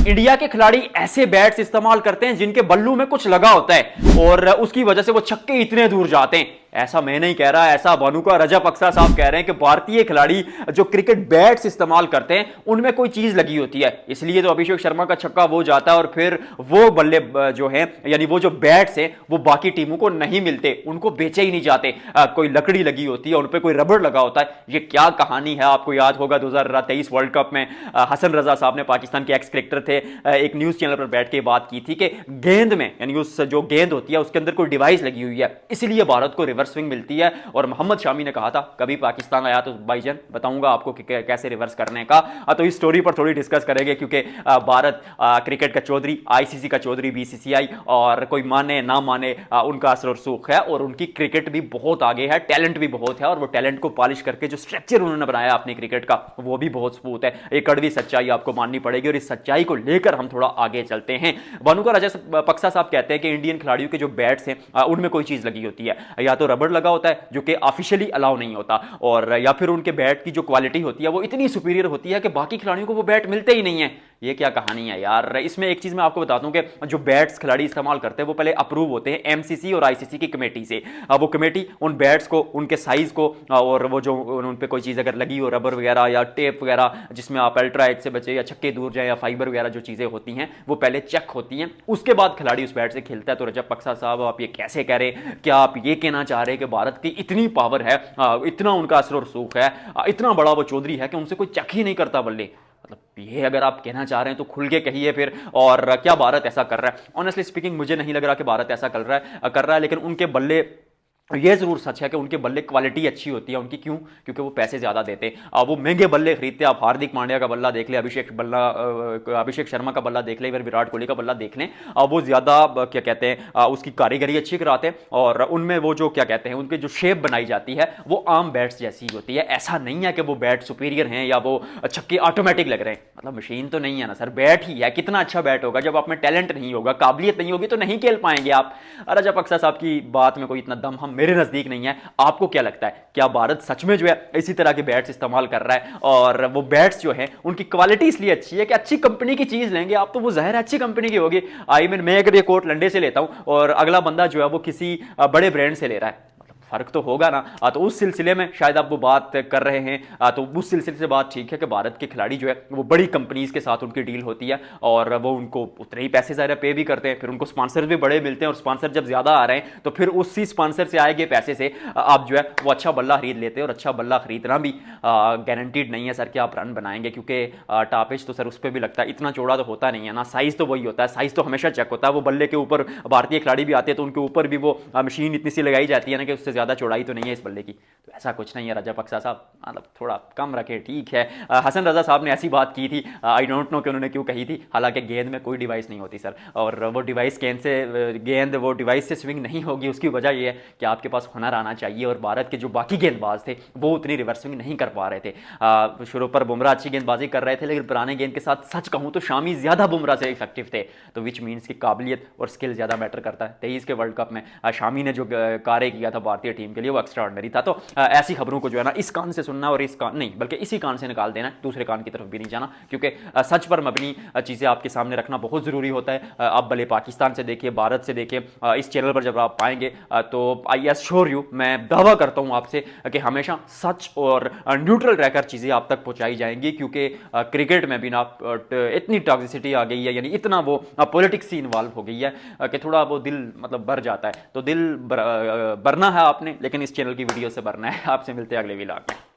India के खिलाड़ी ऐसे बैट्स इस्तेमाल करते हैं जिनके बल्लू में कुछ लगा होता है और उसकी वजह से वो छक्के इतने दूर जाते हैं। ऐसा मैं नहीं कह रहा, ऐसा भानुका रजपक्सा साहब कह रहे हैं कि भारतीय खिलाड़ी जो क्रिकेट बैट्स इस्तेमाल करते हैं उनमें कोई चीज लगी होती है, इसलिए तो अभिषेक शर्मा का छक्का वो जाता है और फिर वो बल्ले जो है यानी वो जो बैट्स हैं वो बाकी टीमों को नहीं मिलते, उनको बेचे ही नहीं जाते। कोई लकड़ी लगी होती है, उन पर कोई रबड़ लगा होता है। ये क्या कहानी है, आपको याद होगा 2023 वर्ल्ड कप में हसन रजा साहब ने, पाकिस्तान के एक्स क्रिकेटर थे, एक न्यूज चैनल पर बैठ के बात की थी कि गेंद में यानी उस जो गेंद होती है उसके अंदर कोई डिवाइस लगी हुई है, इसलिए भारत को रिवर्स स्विंग मिलती है। और मोहम्मद शामी ने कहा था कभी पाकिस्तान आया तो भाईजान बताऊंगा आपको कि कैसे रिवर्स करने का। तो इस स्टोरी पर थोड़ी डिस्कस करेंगे क्योंकि भारत क्रिकेट का चौधरी, आईसीसी का चौधरी, बीसीसीआई, और कोई माने ना माने उनका असर और सूख है और उनकी क्रिकेट भी बहुत आगे है, टैलेंट भी बहुत है और वो टैलेंट को पॉलिश करके जो स्ट्रक्चर उन्होंने बनाया अपने क्रिकेट का वो भी बहुत स्मूथ है। एक कड़वी सच्चाई आपको माननी पड़ेगी और इस सच्चाई को लेकर हम थोड़ा आगे चलते हैं। भानुका रजपक्सा साहब कहते हैं कि इंडियन खिलाड़ियों के जो बैट्स हैं उनमें कोई चीज लगी होती है, या तो रबड़ लगा होता है जो कि ऑफिशियली अलाउ नहीं होता, और या फिर उनके बैट की जो क्वालिटी होती है वो इतनी सुपीरियर होती है कि बाकी खिलाड़ियों को वो बैट मिलते ही नहीं है। ये क्या कहानी है यार। इसमें एक चीज मैं आपको बता दूं कि जो बैट्स खिलाड़ी इस्तेमाल करते हैं वो पहले अप्रूव होते हैं एमसीसी और आईसीसी की कमेटी से। वो कमेटी उन बैट्स को, उनके साइज को, और वो जो उन पे कोई चीज अगर लगी हो, रबर वगैरह या टेप वगैरह जिसमें आप अल्ट्रा एज से बचे या छक्के दूर जाए या फाइबर वगैरह जो चीजें होती हैं वो पहले चेक होती हैं, उसके बाद खिलाड़ी उस बैट से खेलता है। तो रजपक्सा साहब आप ये कैसे कह रहे हैं, क्या आप ये कहना चाह रहे हैं कि भारत की इतनी पावर है, इतना उनका असर और सूख है, इतना बड़ा वो चौधरी है कि उनसे कोई चेक ही नहीं करता बल्ले? मतलब ये अगर आप कहना चाह रहे हैं तो खुल के कहिए फिर। और क्या भारत ऐसा कर रहा है? ऑनेस्टली स्पीकिंग मुझे नहीं लग रहा कि भारत ऐसा कर रहा है, लेकिन उनके बल्ले, ये जरूर सच है कि उनके बल्ले क्वालिटी अच्छी होती है उनकी। क्यों? क्योंकि वो पैसे ज्यादा देते हैं, वो महंगे बल्ले खरीदते हैं। आप हार्दिक पांड्या का बल्ला देख ले, अभिषेक शर्मा का बल्ला देख ले, फिर विराट कोहली का बल्ला देख लें, वो ज्यादा क्या कहते हैं उसकी कारीगरी अच्छी कराते हैं और उनमें वो जो क्या कहते हैं उनकी जो शेप बनाई जाती है वो आम बैट्स जैसी होती है। ऐसा नहीं है कि वो बैट सुपीरियर हैं या वो छक्के ऑटोमेटिक लग रहे हैं, मतलब मशीन तो नहीं है ना सर, बैट ही है। कितना अच्छा बैट होगा, जब आप में टैलेंट नहीं होगा, काबिलियत नहीं होगी तो नहीं खेल पाएंगे आप। रजपक्सा साहब की बात में कोई इतना दम हम मेरे नजदीक नहीं है। आपको क्या लगता है, क्या भारत सच में जो है इसी तरह के बैट्स इस्तेमाल कर रहा है? और वो बैट्स जो है उनकी क्वालिटी इसलिए अच्छी है कि अच्छी कंपनी की चीज लेंगे आप तो वो जाहिर अच्छी कंपनी की होगी। आई मीन मैं अगर ये कोट लंडे से लेता हूं और अगला बंदा जो है वो किसी बड़े ब्रांड से ले रहा है, फर्क तो होगा ना। तो उस सिलसिले में शायद आप वो बात कर रहे हैं, तो उस सिलसिले से बात ठीक है कि भारत के खिलाड़ी जो है वो बड़ी कंपनीज के साथ उनकी डील होती है और वो उनको उतने ही पैसे ज़्यादा पे भी करते हैं, फिर उनको स्पॉन्सर भी बड़े मिलते हैं और स्पॉन्सर जब ज़्यादा आ रहे हैं तो फिर उसी स्पॉन्सर से आए गए पैसे से आप जो है वो अच्छा बल्ला खरीद लेते हैं। और अच्छा बल्ला खरीदना भी गारंटीड नहीं है सर कि आप रन बनाएंगे, क्योंकि टापेज तो सर उस पर भी लगता है, इतना चौड़ा तो होता नहीं है ना। साइज तो वही होता है, साइज तो हमेशा चेक होता है। वो बल्ले के ऊपर भारतीय खिलाड़ी भी आते हैं तो उनके ऊपर भी वो मशीन इतनी सी लगाई जाती है ना कि उससे ज्यादा चौड़ाई तो नहीं है इस बल्ले की। तो ऐसा कुछ नहीं है रजपक्सा साहब, मतलब थोड़ा कम रखे ठीक है। हसन रजा साहब ने ऐसी बात की थी, आई डोंट नो कि उन्होंने क्यों कही थी। हालांकि गेंद में कोई डिवाइस नहीं होती सर, और वो डिवाइस गेंद वो डिवाइस से स्विंग नहीं होगी। उसकी वजह यह है कि आपके पास हुनर आना चाहिए और भारत के जो बाकी गेंदबाज थे वो उतनी रिवर्स स्विंग नहीं कर पा रहे थे। शुरू पर बुमराह अच्छी गेंदबाजी कर रहे थे, लेकिन पुराने गेंद के साथ सच कहूं तो शामी ज्यादा बुमराह से इफेक्टिव थे, तो विच मीन्स की काबिलियत और स्किल ज्यादा मैटर करता है। 23 के वर्ल्ड कप में शामी ने जो कार्य किया था भारतीय टीम के लिए वो एक्स्ट्रा ऑर्डिनरी था। तो ऐसी खबरों को जो है ना इस कान से सुनना और इस कान नहीं बल्कि इसी कान से निकाल देना, दूसरे कान की तरफ भी नहीं जाना, क्योंकि सच पर मबनी चीजें आपके सामने रखना बहुत जरूरी होता है। आप भले पाकिस्तान से देखिए, भारत से देखिए, इस चैनल पर जब आप पाएंगे तो आई एश्योर यू, मैं दावा करता हूं आपसे कि हमेशा सच और न्यूट्रल रहकर चीजें आप तक पहुंचाई जाएंगी। क्योंकि क्रिकेट में भी ना इतनी टॉक्सिसिटी आ गई है, यानी इतना वो पॉलिटिक्स ही इन्वॉल्व हो गई है कि थोड़ा वो दिल मतलब भर जाता है। तो दिल भरना है आपने, लेकिन इस चैनल की वीडियो से भरना है। आपसे मिलते हैं अगले व्लॉग में।